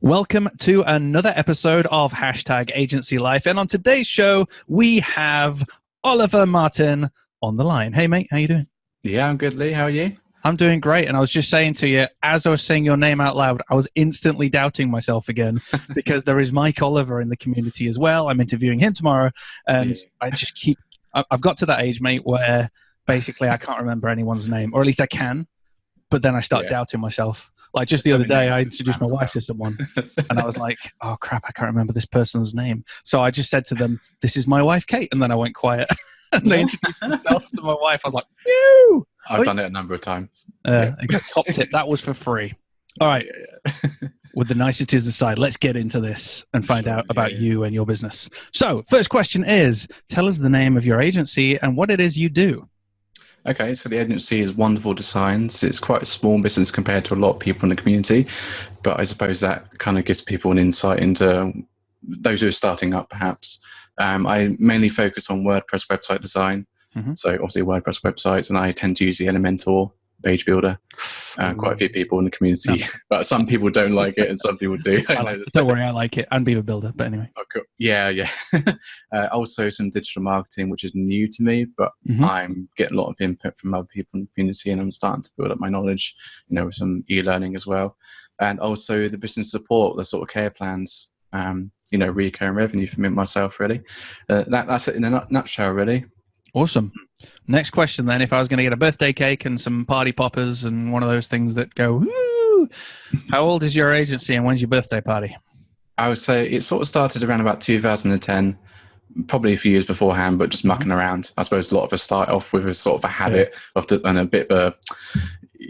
Welcome to another episode of Hashtag Agency Life. And on today's show, we have Oliver Martin on the line. Hey, mate, how you doing? Yeah, I'm good, Lee. How are you? I'm doing great. And I was just saying to you, as I was saying your name out loud, I was instantly doubting myself again because there is Mike Oliver in the community as well. I'm interviewing him tomorrow. And I've got to that age, mate, where basically I can't remember anyone's name, or at least I can, but then I start doubting myself. Like just the other day, I introduced my wife to someone and I was like, oh crap, I can't remember this person's name. So I just said to them, this is my wife, Kate. And then I went quiet and they introduced themselves to my wife. I was like, phew! I've done it a number of times. Top tip, that was for free. All right. With the niceties aside, let's get into this and find out about you and your business. So first question is, tell us the name of your agency and what it is you do. Okay, so the agency is Wonderful Designs. It's quite a small business compared to a lot of people in the community, but I suppose that kind of gives people an insight into those who are starting up, perhaps. I mainly focus on WordPress website design, so obviously WordPress websites, and I tend to use the Elementor page builder. Quite a few people in the community, but some people don't like it and some people do. Don't worry, I like it, and Beaver Builder, but anyway. Oh, cool. Yeah. Also some digital marketing, which is new to me, but I'm getting a lot of input from other people in the community and I'm starting to build up my knowledge, with some e-learning as well. And also the business support, the sort of care plans, recurring revenue for me myself, really. That's it in a nutshell, really. Awesome. Next question then. If I was going to get a birthday cake and some party poppers and one of those things that go, woo, how old is your agency and when's your birthday party? I would say it sort of started around about 2010, probably a few years beforehand, but just mucking around. I suppose a lot of us start off with a sort of a habit and a bit of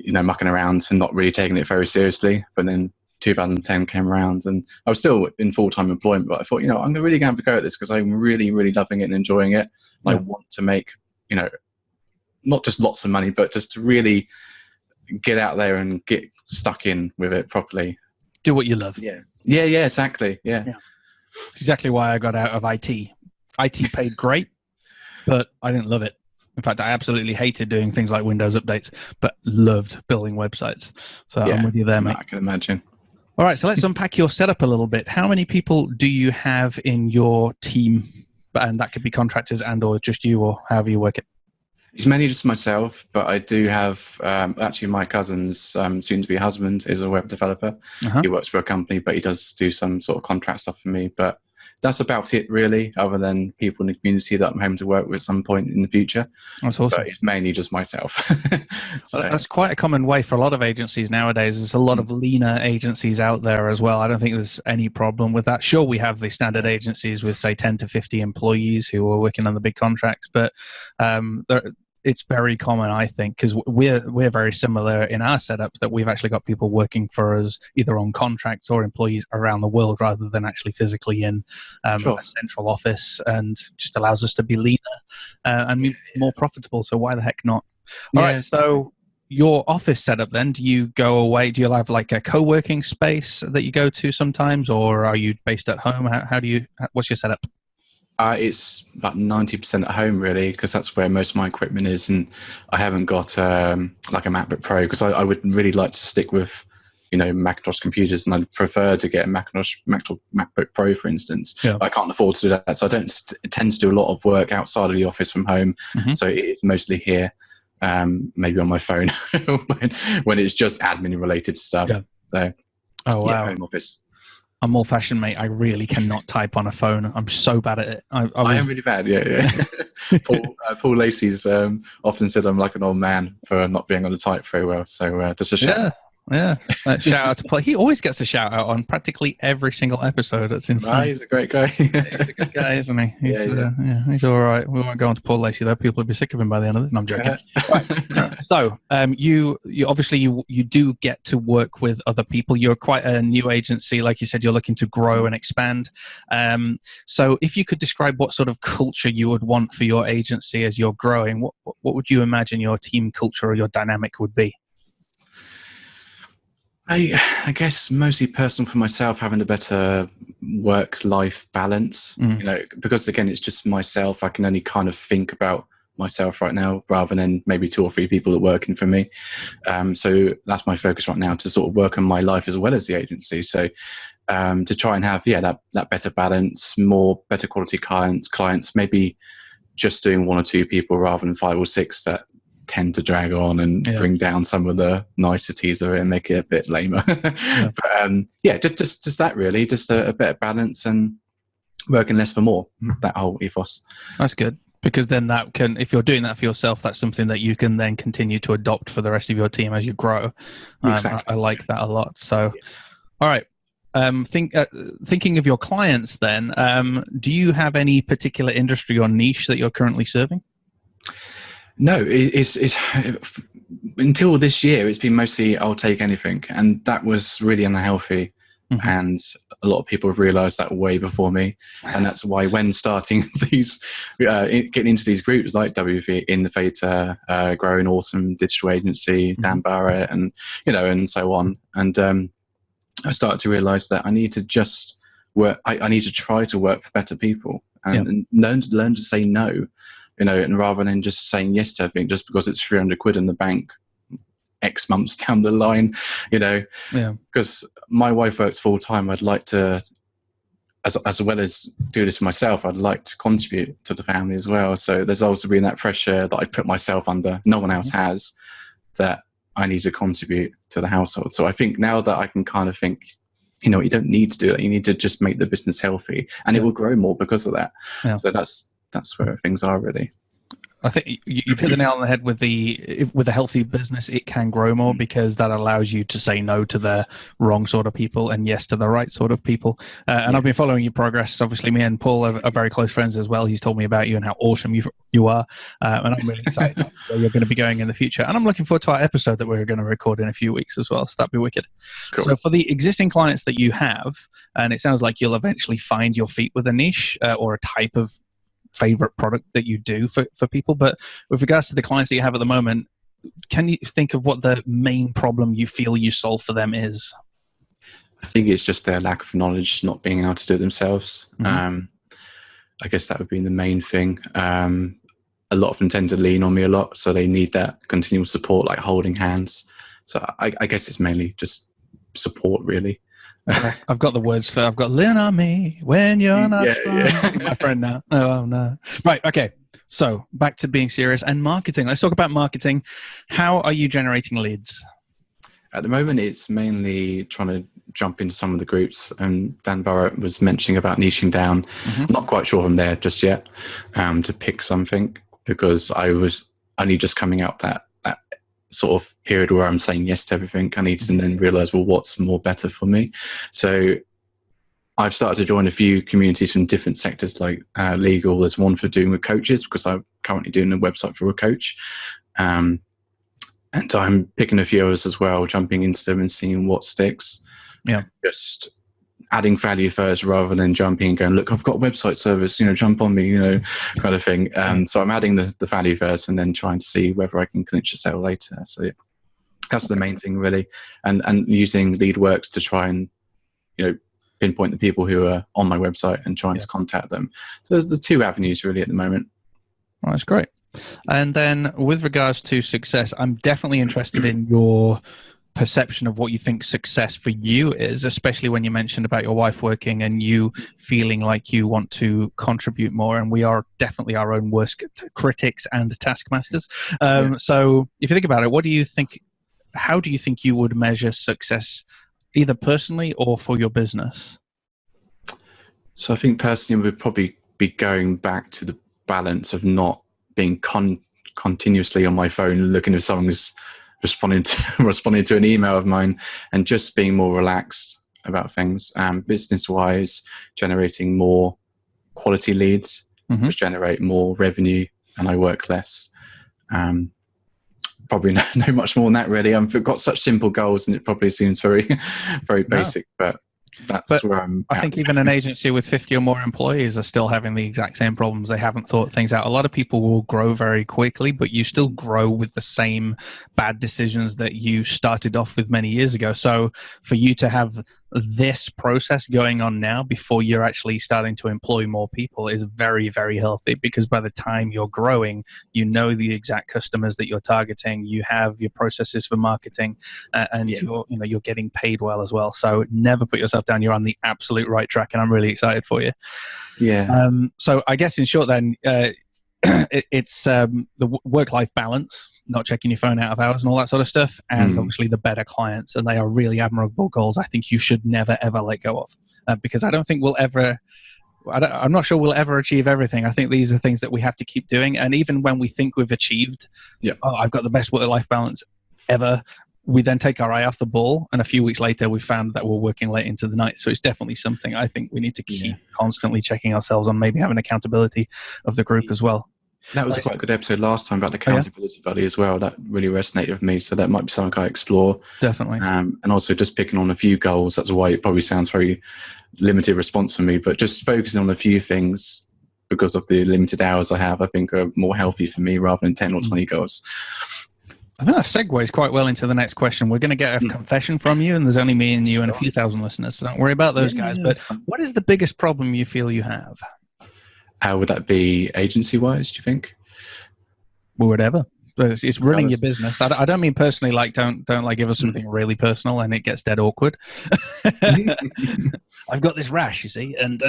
a, mucking around and not really taking it very seriously. But then 2010 came around and I was still in full-time employment, but I thought, I'm really going to have a go at this because I'm really, really loving it and enjoying it. I want to make, not just lots of money, but just to really get out there and get stuck in with it properly. Do what you love. Yeah, exactly. Yeah. It's exactly why I got out of IT. IT paid great, but I didn't love it. In fact, I absolutely hated doing things like Windows updates, but loved building websites. So I'm with you there, mate. I can imagine. All right, so let's unpack your setup a little bit. How many people do you have in your team? And that could be contractors and or just you or however you work it. It's mainly just myself, but I do have, actually my cousin's soon-to-be husband is a web developer. He works for a company, but he does do some sort of contract stuff for me. But that's about it, really, other than people in the community that I'm hoping to work with at some point in the future. That's awesome. But it's mainly just myself. So. That's quite a common way for a lot of agencies nowadays. There's a lot of leaner agencies out there as well. I don't think there's any problem with that. Sure, we have the standard agencies with, say, 10 to 50 employees who are working on the big contracts, but it's very common, I think, because we're very similar in our setup that we've actually got people working for us either on contracts or employees around the world rather than actually physically in a central office, and just allows us to be leaner and more profitable. So why the heck not? All right, so your office setup then, do you go away? Do you have like a co-working space that you go to sometimes, or are you based at home? What's your setup? It's about 90% at home, really, because that's where most of my equipment is, and I haven't got like a MacBook Pro because I would really like to stick with Macintosh computers, and I'd prefer to get a MacBook Pro, for instance. But I can't afford to do that, so I don't tend to do a lot of work outside of the office from home. So it's mostly here, maybe on my phone when it's just admin related stuff. So, home office. I'm old-fashioned, mate. I really cannot type on a phone. I'm so bad at it. I am really bad, Paul Lacey's often said I'm like an old man for not being able to type very well. So just a shout. Yeah. Shout out to Paul. He always gets a shout out on practically every single episode. That's insane. He's a great guy. He's a good guy, isn't he? He's all right. We won't go on to Paul Lacey though. People will be sick of him by the end of this. No, I'm joking. Right. So, you obviously you do get to work with other people. You're quite a new agency, like you said. You're looking to grow and expand. So, if you could describe what sort of culture you would want for your agency as you're growing, what would you imagine your team culture or your dynamic would be? I guess mostly personal for myself, having a better work-life balance, because again, it's just myself. I can only kind of think about myself right now rather than maybe 2 or 3 people that are working for me. So that's my focus right now, to sort of work on my life as well as the agency. So to try and have that better balance, more better quality clients, maybe just doing 1 or 2 people rather than 5 or 6 that tend to drag on and bring down some of the niceties of it and make it a bit lamer. But just that really, just a better balance and working less for more, that whole ethos. That's good, because then that can, if you're doing that for yourself, that's something that you can then continue to adopt for the rest of your team as you grow. Exactly. I like that a lot. So, all right. Thinking of your clients then, do you have any particular industry or niche that you're currently serving? No, it's until this year, it's been mostly I'll take anything. And that was really unhealthy. Mm-hmm. And a lot of people have realized that way before me. And that's why when starting these, getting into these groups like WV, Innovator, Growing Awesome Digital Agency, Dan Barrett, and, and so on. And I started to realize that I need to just work. I need to try to work for better people and learn to say no. And rather than just saying yes to everything just because it's 300 quid in the bank X months down the line, because my wife works full time. I'd like to, as well as do this for myself, I'd like to contribute to the family as well. So there's also been that pressure that I put myself under, no one else has, that I need to contribute to the household. So I think now that I can kind of think, you don't need to do that. You need to just make the business healthy and it will grow more because of that. Yeah. So that's where things are really. I think you've hit the nail on the head with a healthy business. It can grow more because that allows you to say no to the wrong sort of people and yes to the right sort of people. And I've been following your progress. Obviously, me and Paul are very close friends as well. He's told me about you and how awesome you are. And I'm really excited where you're going to be going in the future. And I'm looking forward to our episode that we're going to record in a few weeks as well. So that'd be wicked. Cool. So for the existing clients that you have, and it sounds like you'll eventually find your feet with a niche or a type of favorite product that you do for people. But with regards to the clients that you have at the moment, can you think of what the main problem you feel you solve for them is? I think it's just their lack of knowledge, not being able to do it themselves. Mm-hmm. I guess that would be the main thing. A lot of them tend to lean on me a lot, so they need that continual support, like holding hands. So I guess it's mainly just support, really. I've got the words for. I've got lean on me when you're not strong. My friend now. Oh no. Right. Okay. So back to being serious and marketing. Let's talk about marketing. How are you generating leads? At the moment, it's mainly trying to jump into some of the groups. And Dan Barrett was mentioning about niching down. Mm-hmm. I'm not quite sure I'm there just yet to pick something, because I was only just coming out that sort of period where I'm saying yes to everything. I need to then realize, well, what's more better for me? So I've started to join a few communities from different sectors, like legal. There's one for doing with coaches, because I'm currently doing a website for a coach. And I'm picking a few others as well, jumping into them and seeing what sticks. Yeah. Just adding value first rather than jumping and going, look, I've got a website service, jump on me, kind of thing. So I'm adding the value first and then trying to see whether I can clinch a sale later. So that's the main thing really. And using LeadWorks to try and, pinpoint the people who are on my website and trying to contact them. So there's the 2 avenues really at the moment. Well, that's great. And then with regards to success, I'm definitely interested in your perception of what you think success for you is, especially when you mentioned about your wife working and you feeling like you want to contribute more. And we are definitely our own worst critics and taskmasters. So if you think about it, how do you think you would measure success, either personally or for your business? So I think personally we'd probably be going back to the balance of not being continuously on my phone looking if someone's responding to an email of mine, and just being more relaxed about things. Business wise, generating more quality leads, which generate more revenue, and I work less. Probably no much more than that really. I've got such simple goals, and it probably seems very very basic, but that's where I'm I think even an agency with 50 or more employees are still having the exact same problems. They haven't thought things out. A lot of people will grow very quickly, but you still grow with the same bad decisions that you started off with many years ago. So for you to have this process going on now before you're actually starting to employ more people is very, very healthy, because by the time you're growing, you know the exact customers that you're targeting, you have your processes for marketing, and you're getting paid well as well. So never put yourself down. You're on the absolute right track, and I'm really excited for you. Yeah. So I guess in short then, it's the work-life balance, not checking your phone out of hours and all that sort of stuff, and obviously the better clients, and they are really admirable goals. I think you should never ever let go of, because I don't think we'll ever. I'm not sure we'll ever achieve everything. I think these are things that we have to keep doing, and even when we think we've achieved, I've got the best work-life balance ever, we then take our eye off the ball, and a few weeks later we found that we're working late into the night. So it's definitely something I think we need to keep constantly checking ourselves on, maybe having accountability of the group as well. That was a quite good episode last time about the accountability buddy as well. That really resonated with me, so that might be something I explore. Definitely. And also just picking on a few goals. That's why it probably sounds very limited response for me, but just focusing on a few things because of the limited hours I have, I think are more healthy for me rather than 10 or 20 goals. I think that segues quite well into the next question. We're going to get a confession from you, and there's only me and you and a few thousand listeners, so don't worry about those guys. But what is the biggest problem you feel you have? How would that be agency-wise, do you think? Well, whatever. It's running your business. I don't mean personally, like don't like give us something really personal and it gets dead awkward. I've got this rash, you see, and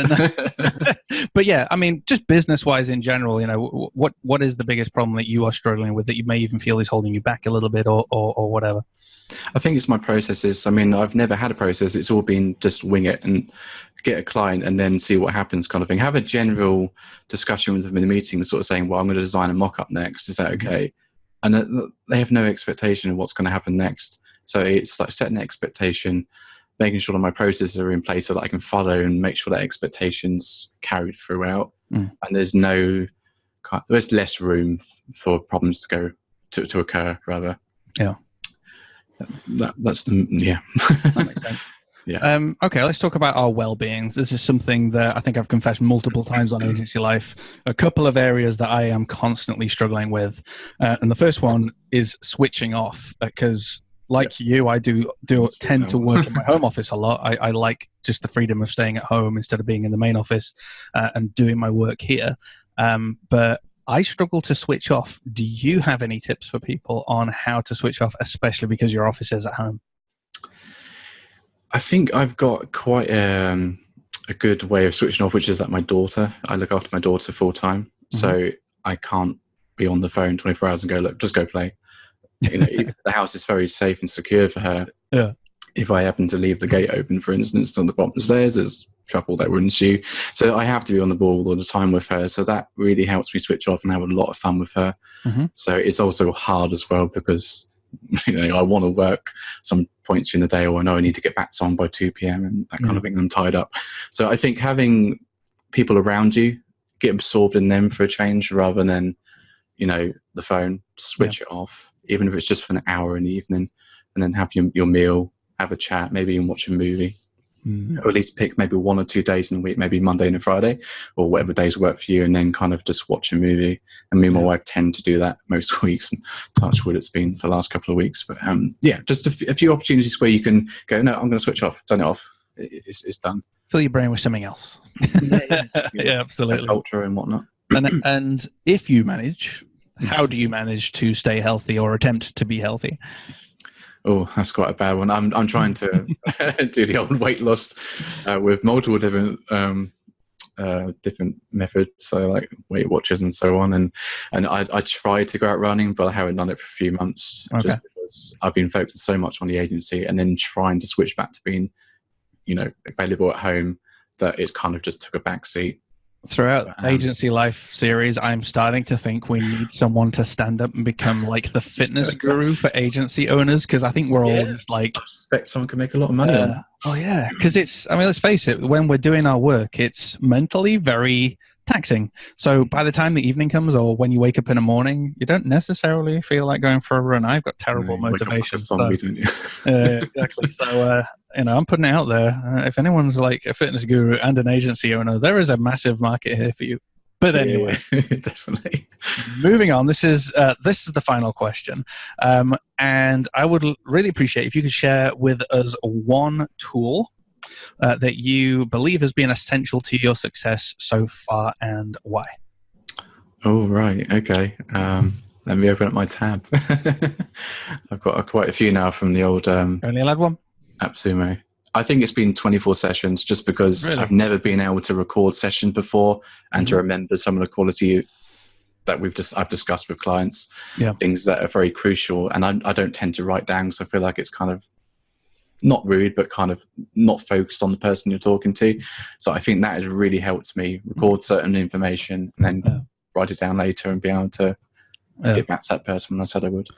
but yeah, I mean, just business-wise in general, you know, what is the biggest problem that you are struggling with that you may even feel is holding you back a little bit, or whatever? I think it's my processes. I mean, I've never had a process. It's all been just wing it and get a client and then see what happens kind of thing. Have a general discussion with them in the meeting, sort of saying, well, I'm going to design a mock-up next. Is that okay? And they have no expectation of what's going to happen next. So it's like setting an expectation, making sure that my processes are in place so that I can follow and make sure that expectations carried throughout. And there's less room for problems to occur, rather. Yeah. That's the That makes sense. Yeah. Okay, let's talk about our well-being. This is something that I think I've confessed multiple times on Agency Life. A couple of areas that I am constantly struggling with. And the first one is switching off, because like you, I do tend to work in my home office a lot. I like just the freedom of staying at home instead of being in the main office and doing my work here. But I struggle to switch off. Do you have any tips for people on how to switch off, especially because your office is at home? I think I've got quite a good way of switching off, which is that I look after my daughter full time. So I can't be on the phone 24 hours and go, look, just go play. You know, the house is very safe and secure for her. Yeah. If I happen to leave the gate open, for instance, on the bottom of the stairs, there's trouble that would ensue. So I have to be on the ball all the time with her. So that really helps me switch off and have a lot of fun with her. So it's also hard as well because, you know, I want to work some points in the day, or I know I need to get back on by 2 p.m. and that kind of thing. I'm tied up. So I think having people around you, get absorbed in them for a change rather than, you know, the phone, switch it off, even if it's just for an hour in the evening, and then have your meal, have a chat, maybe even watch a movie. Or at least pick maybe 1 or 2 days in a week, maybe Monday and a Friday, or whatever days work for you, and then kind of just watch a movie. And me and my wife tend to do that most weeks, and touch wood, it's been for the last couple of weeks. But just a few opportunities where you can go, no, I'm going to switch off, turn it off. It's done. Fill your brain with something else. Yeah, absolutely. Culture and whatnot. And if you manage, how do you manage to stay healthy or attempt to be healthy? Oh, that's quite a bad one. I'm trying to do the old weight loss with multiple different methods, so like Weight Watchers and so on. And I tried to go out running, but I haven't done it for a few months just because I've been focused so much on the agency, and then trying to switch back to being, you know, available at home, that it's kind of just took a back seat. Throughout Agency Life series, I'm starting to think we need someone to stand up and become like the fitness guru for agency owners, because I think we're all just like... I suspect someone can make a lot of money on that. Oh, yeah, because it's... I mean, let's face it, when we're doing our work, it's mentally very taxing. So by the time the evening comes, or when you wake up in the morning, you don't necessarily feel like going for a run. I've got terrible motivation. Exactly. So, you know, I'm putting it out there. If anyone's like a fitness guru and an agency owner, there is a massive market here for you. But anyway, definitely. Moving on. This is the final question, and I would really appreciate if you could share with us one tool that you believe has been essential to your success so far, and why? Oh, right. Okay. Let me open up my tab. I've got quite a few now from the old Only allowed one? AppSumo. I think it's been 24 sessions just because Really? I've never been able to record sessions before and to remember some of the quality that I've discussed with clients, things that are very crucial. And I don't tend to write down because I feel like it's kind of not rude, but kind of not focused on the person you're talking to. So I think that has really helped me record certain information and then write it down later and be able to get back to that person when I said I would.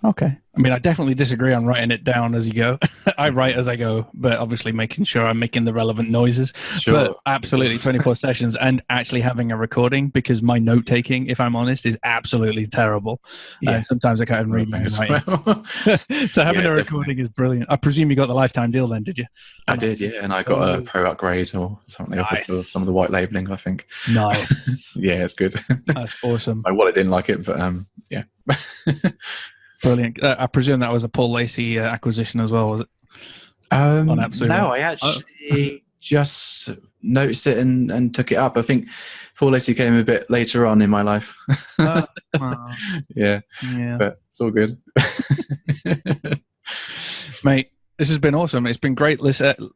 Okay. I mean, I definitely disagree on writing it down as you go. I write as I go, but obviously making sure I'm making the relevant noises. Sure. But absolutely 24 sessions and actually having a recording, because my note taking, if I'm honest, is absolutely terrible. Yeah. Sometimes I can't even read my own writing. So having a recording is brilliant. I presume you got the lifetime deal then, did you? I did, yeah. And I got a pro upgrade or something for some of the white labeling, I think. Nice. Yeah, it's good. That's awesome. My wallet didn't like it, but yeah. Brilliant. I presume that was a Paul Lacey acquisition as well, was it? On AppSumo? No, I actually just noticed it and took it up. I think Paul Lacey came a bit later on in my life. Yeah, but it's all good. Mate, this has been awesome. It's been great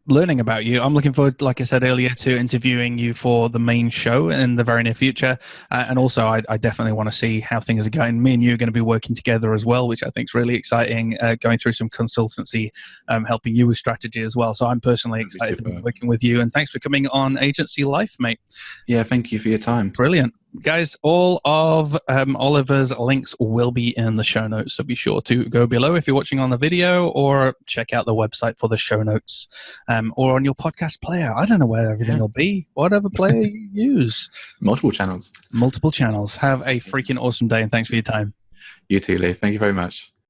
learning about you. I'm looking forward, like I said earlier, to interviewing you for the main show in the very near future. And also, I definitely want to see how things are going. Me and you are going to be working together as well, which I think is really exciting, going through some consultancy, helping you with strategy as well. So I'm personally excited to be working with you. And thanks for coming on Agency Life, mate. Yeah, thank you for your time. Brilliant. Guys, all of Oliver's links will be in the show notes, so be sure to go below if you're watching on the video, or check out the website for the show notes, or on your podcast player. I don't know where everything will be. Whatever player you use. Multiple channels. Multiple channels. Have a freaking awesome day, and thanks for your time. You too, Lee. Thank you very much.